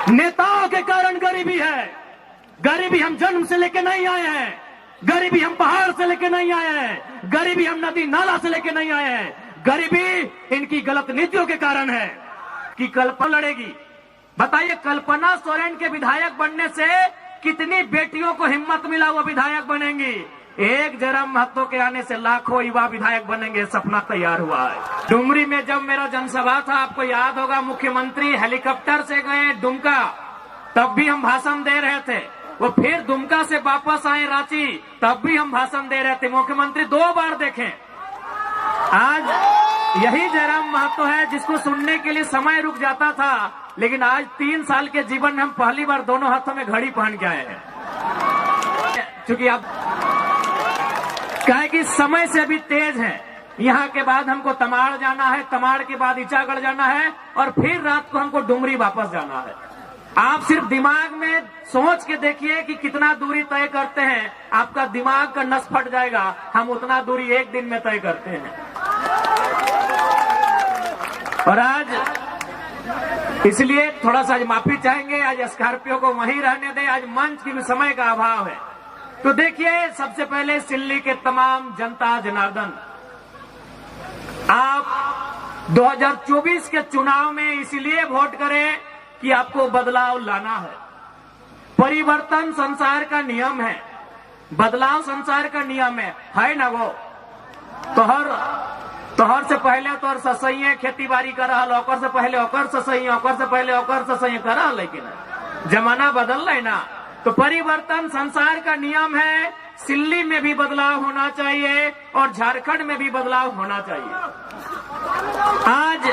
नेताओं के कारण गरीबी है। गरीबी हम जन्म से लेके नहीं आए हैं, गरीबी हम पहाड़ से लेके नहीं आए हैं, गरीबी हम नदी नाला से लेके नहीं आए हैं। गरीबी इनकी गलत नीतियों के कारण है कि कल्पना लड़ेगी। बताइए, कल्पना सोरेन के विधायक बनने से कितनी बेटियों को हिम्मत मिला वो विधायक बनेंगी। एक जयराम महतो के आने से लाखों युवा विधायक बनेंगे, सपना तैयार हुआ है। डुमरी में जब मेरा जनसभा था, आपको याद होगा, मुख्यमंत्री हेलीकॉप्टर से गए दुमका, तब भी हम भाषण दे रहे थे। वो फिर दुमका से वापस आए रांची, तब भी हम भाषण दे रहे थे। मुख्यमंत्री 2 बार देखें। आज यही जयराम महतो है जिसको सुनने के लिए समय रुक जाता था, लेकिन आज 3 साल के जीवन में हम पहली बार दोनों हाथों में घड़ी पहन के आए हैं। क्योंकि अब कहे कि समय से अभी तेज है। यहाँ के बाद हमको तमाड़ जाना है, तमाड़ के बाद ईचागढ़ जाना है, और फिर रात को हमको डुमरी वापस जाना है। आप सिर्फ दिमाग में सोच के देखिए कि कितना दूरी तय करते हैं, आपका दिमाग का नस फट जाएगा। हम उतना दूरी 1 दिन में तय करते हैं। और आज इसलिए थोड़ा सा आज माफी चाहेंगे। आज स्कॉर्पियो को वहीं रहने दें, आज मंच की भी समय का अभाव है। तो देखिए, सबसे पहले सिल्ली के तमाम जनता जनार्दन, आप 2024 के चुनाव में इसलिए वोट करें कि आपको बदलाव लाना है। परिवर्तन संसार का नियम है, बदलाव संसार का नियम है ना। वो तोहर से पहले तोहर ससैये खेती बाड़ी कर रहा, ओकर से पहले ओकर ससैये, ओकर से पहले ओकर ससैये कर रहा, लेकिन जमाना बदल रहा है ना। तो परिवर्तन संसार का नियम है। सिल्ली में भी बदलाव होना चाहिए और झारखंड में भी बदलाव होना चाहिए। आज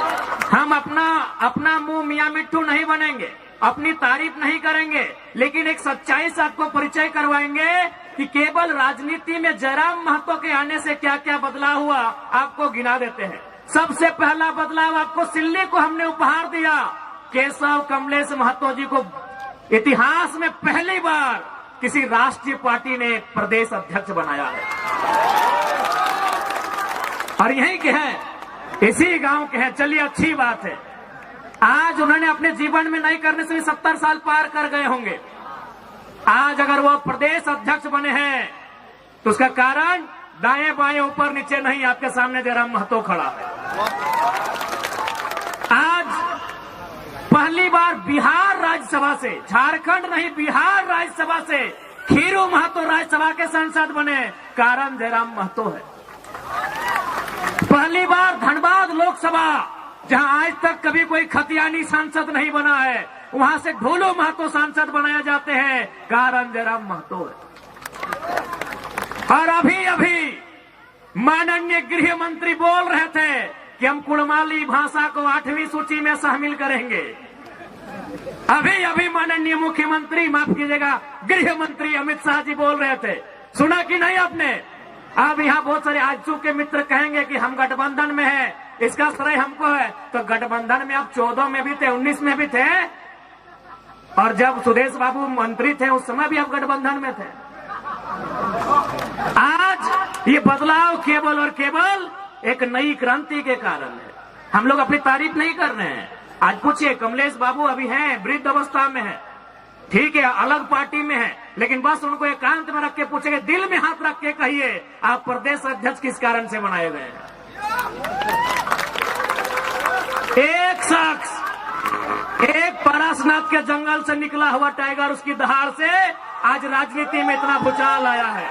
हम अपना मुंह मियां मिट्टू नहीं बनेंगे, अपनी तारीफ नहीं करेंगे, लेकिन एक सच्चाई से आपको परिचय करवाएंगे कि केवल राजनीति में जयराम महतो के आने से क्या क्या बदलाव हुआ, आपको गिना देते हैं। सबसे पहला बदलाव आपको सिल्ली को हमने उपहार दिया। केशव कमलेश महतो जी को इतिहास में पहली बार किसी राष्ट्रीय पार्टी ने प्रदेश अध्यक्ष बनाया है, और यहीं के हैं, इसी गांव के हैं। चलिए, अच्छी बात है। आज उन्होंने अपने जीवन में नहीं करने से भी 70 साल पार कर गए होंगे। आज अगर वो प्रदेश अध्यक्ष बने हैं तो उसका कारण दाएं बाएं ऊपर नीचे नहीं, आपके सामने जयराम महतो खड़ा है। आज पहली बार बिहार राज्यसभा से, झारखंड नहीं बिहार राज्यसभा से खीरू महतो राज्यसभा के सांसद बने, कारण जयराम महतो है। पहली बार धनबाद लोकसभा, जहां आज तक कभी कोई खतियानी सांसद नहीं बना है, वहां से ढोलो महतो सांसद बनाए जाते हैं, कारण जयराम महतो है। और अभी माननीय गृह मंत्री बोल रहे थे कि हम कुड़माली भाषा को 8वीं सूची में शामिल करेंगे। अभी माननीय मुख्यमंत्री, माफ कीजिएगा, गृह मंत्री अमित शाह जी बोल रहे थे, सुना कि नहीं आपने? अब यहाँ बहुत सारे आजसू के मित्र कहेंगे कि हम गठबंधन में हैं, इसका श्रेय हमको है। तो गठबंधन में आप 14 में भी थे, 19 में भी थे, और जब सुदेश बाबू मंत्री थे उस समय भी आप गठबंधन में थे। आज ये बदलाव केवल और केवल एक नई क्रांति के कारण है। हम लोग अपनी तारीफ नहीं कर रहे हैं। आज पूछिए, कमलेश बाबू अभी हैं, वृद्ध अवस्था में है, ठीक है, अलग पार्टी में है, लेकिन बस उनको एकांत में रख के पूछेंगे, दिल में हाथ रख के कहिए, आप प्रदेश अध्यक्ष किस कारण से बनाए गए हैं? एक शख्स, एक पारसनाथ के जंगल से निकला हुआ टाइगर, उसकी दहाड़ से आज राजनीति में इतना भूचाल आया है।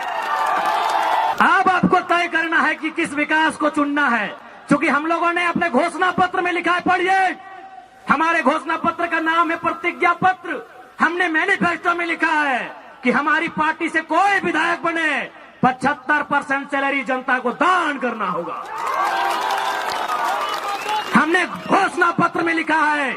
अब आपको तय करना है कि किस विकास को चुनना है, क्योंकि हम लोगों ने अपने घोषणा पत्र में लिखा है, पढ़िए, हमारे घोषणा पत्र का नाम है प्रतिज्ञा पत्र। हमने मैनिफेस्टो में लिखा है कि हमारी पार्टी से कोई विधायक बने 75% सैलरी जनता को दान करना होगा। हमने घोषणा पत्र में लिखा है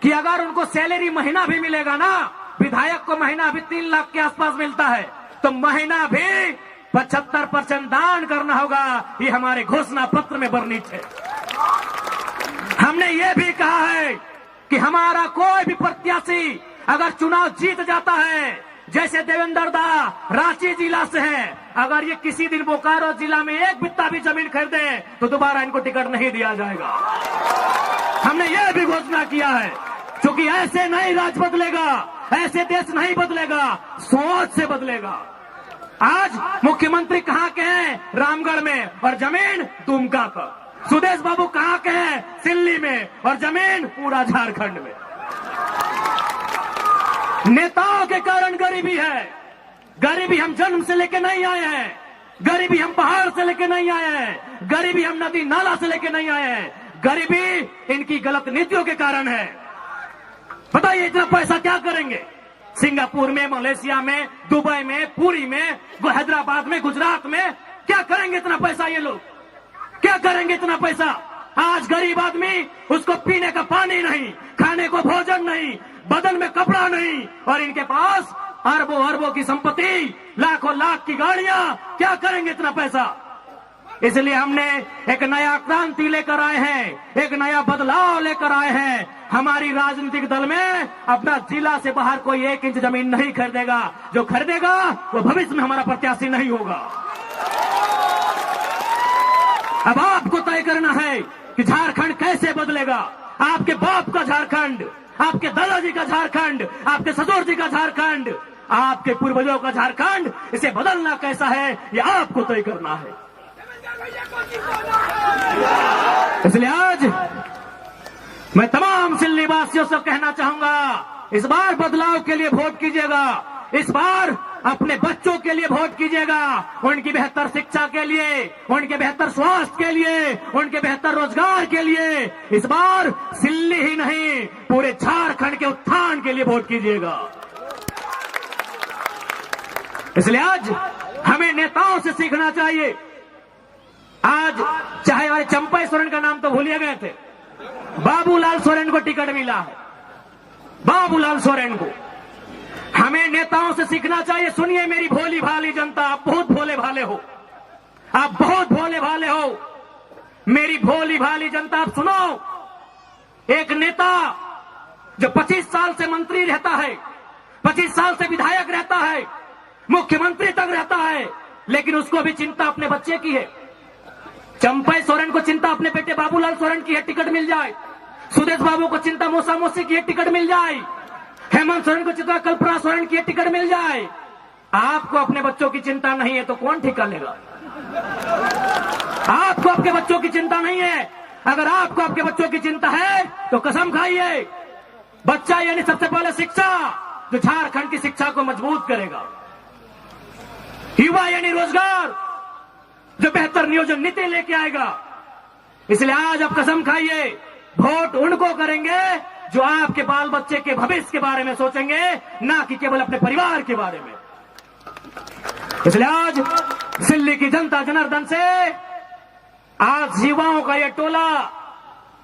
कि अगर उनको सैलरी महीना भी मिलेगा ना, विधायक को महीना भी 3 लाख के आसपास मिलता है, तो महीना भी 75% दान करना होगा। ये हमारे घोषणा पत्र में वर्णित है। हमने ये भी कहा है कि हमारा कोई भी प्रत्याशी अगर चुनाव जीत जाता है, जैसे देवेंद्र दा रांची जिला से है, अगर ये किसी दिन बोकारो जिला में 1 बित्ता भी जमीन खरीदे तो दोबारा इनको टिकट नहीं दिया जाएगा। हमने ये भी घोषणा किया है क्योंकि ऐसे नहीं राज बदलेगा, ऐसे देश नहीं बदलेगा, सोच से बदलेगा। आज मुख्यमंत्री कहां के हैं? रामगढ़ में, और जमीन दुमका पर। सुदेश बाबू कहां के हैं? सिल्ली में, और जमीन पूरा झारखंड में। नेताओं के कारण गरीबी है। गरीबी हम जन्म से लेके नहीं आए हैं, गरीबी हम पहाड़ से लेके नहीं आए हैं, गरीबी हम नदी नाला से लेके नहीं आए हैं, गरीबी इनकी गलत नीतियों के कारण है। बताइए इतना पैसा क्या करेंगे? सिंगापुर में, मलेशिया में, दुबई में, पुरी में, हैदराबाद में, गुजरात में क्या करेंगे इतना पैसा? ये लोग क्या करेंगे इतना पैसा? आज गरीब आदमी, उसको पीने का पानी नहीं, खाने को भोजन नहीं, बदन में कपड़ा नहीं, और इनके पास अरबों अरबों की संपत्ति, लाखों लाख की गाड़ियां। क्या करेंगे इतना पैसा? इसलिए हमने एक नया क्रांति लेकर आए हैं, एक नया बदलाव लेकर आए हैं। हमारी राजनीतिक दल में अपना जिला से बाहर कोई 1 इंच जमीन नहीं खरीदेगा। जो खरीदेगा वो भविष्य में हमारा प्रत्याशी नहीं होगा। अब आपको तय करना है कि झारखंड कैसे बदलेगा। आपके बाप का झारखंड, आपके दादाजी का झारखंड, आपके ससुर जी का झारखंड, आपके पूर्वजों का झारखंड, इसे बदलना कैसा है ये आपको तय करना है। इसलिए आज मैं तमाम सिल्ली वासियों से कहना चाहूंगा, इस बार बदलाव के लिए वोट कीजिएगा। इस बार अपने बच्चों के लिए वोट कीजिएगा, उनकी बेहतर शिक्षा के लिए, उनके बेहतर स्वास्थ्य के लिए, उनके बेहतर रोजगार के लिए। इस बार सिल्ली ही नहीं, पूरे झारखंड के उत्थान के लिए वोट कीजिएगा। इसलिए आज हमें नेताओं से सीखना चाहिए। आज चाहे हमारे चंपई सोरेन का नाम तो भूलिए गए थे, बाबूलाल सोरेन को टिकट मिला है, बाबूलाल सोरेन को। हमें नेताओं से सीखना चाहिए। सुनिए मेरी भोली भाली जनता, आप बहुत भोले भाले हो, आप बहुत भोले भाले हो। मेरी भोली भाली जनता, आप सुनो। एक नेता जो 25 साल से मंत्री रहता है, 25 साल से विधायक रहता है, मुख्यमंत्री तक रहता है, लेकिन उसको भी चिंता अपने बच्चे की है। चंपई सोरेन को चिंता अपने बेटे बाबूलाल सोरेन की है, टिकट मिल जाए। सुदेश बाबू को चिंता मौसा मौसी की है, टिकट मिल जाए। हेमंत सोरेन को चिंता कल्पना सोरेन की है, टिकट मिल जाए। आपको अपने बच्चों की चिंता नहीं है तो कौन ठिका लेगा? आपको आपके बच्चों की चिंता नहीं है। अगर आपको आपके बच्चों की चिंता है तो कसम खाइए, बच्चा यानी सबसे पहले शिक्षा, जो झारखंड की शिक्षा को मजबूत करेगा। युवा यानी रोजगार, जो बेहतर नियोजन नीति लेके आएगा। इसलिए आज आप कसम खाइए, वोट उनको करेंगे जो आपके बाल बच्चे के भविष्य के बारे में सोचेंगे, ना कि केवल अपने परिवार के बारे में। इसलिए आज सिल्ली की जनता जनार्दन से आज युवाओं का यह टोला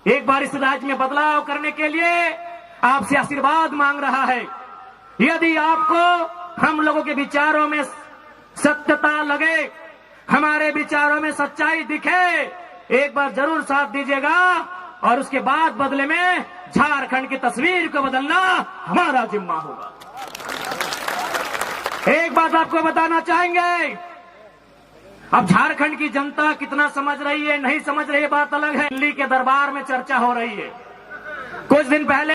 एक बार इस राज्य में बदलाव करने के लिए आपसे आशीर्वाद मांग रहा है। यदि आपको हम लोगों के विचारों में सत्यता लगे, हमारे विचारों में सच्चाई दिखे, एक बार जरूर साथ दीजिएगा। और उसके बाद बदले में झारखंड की तस्वीर को बदलना हमारा जिम्मा होगा। एक बात आपको बताना चाहेंगे, अब झारखंड की जनता कितना समझ रही है नहीं समझ रही है बात अलग है। दिल्ली के दरबार में चर्चा हो रही है। कुछ दिन पहले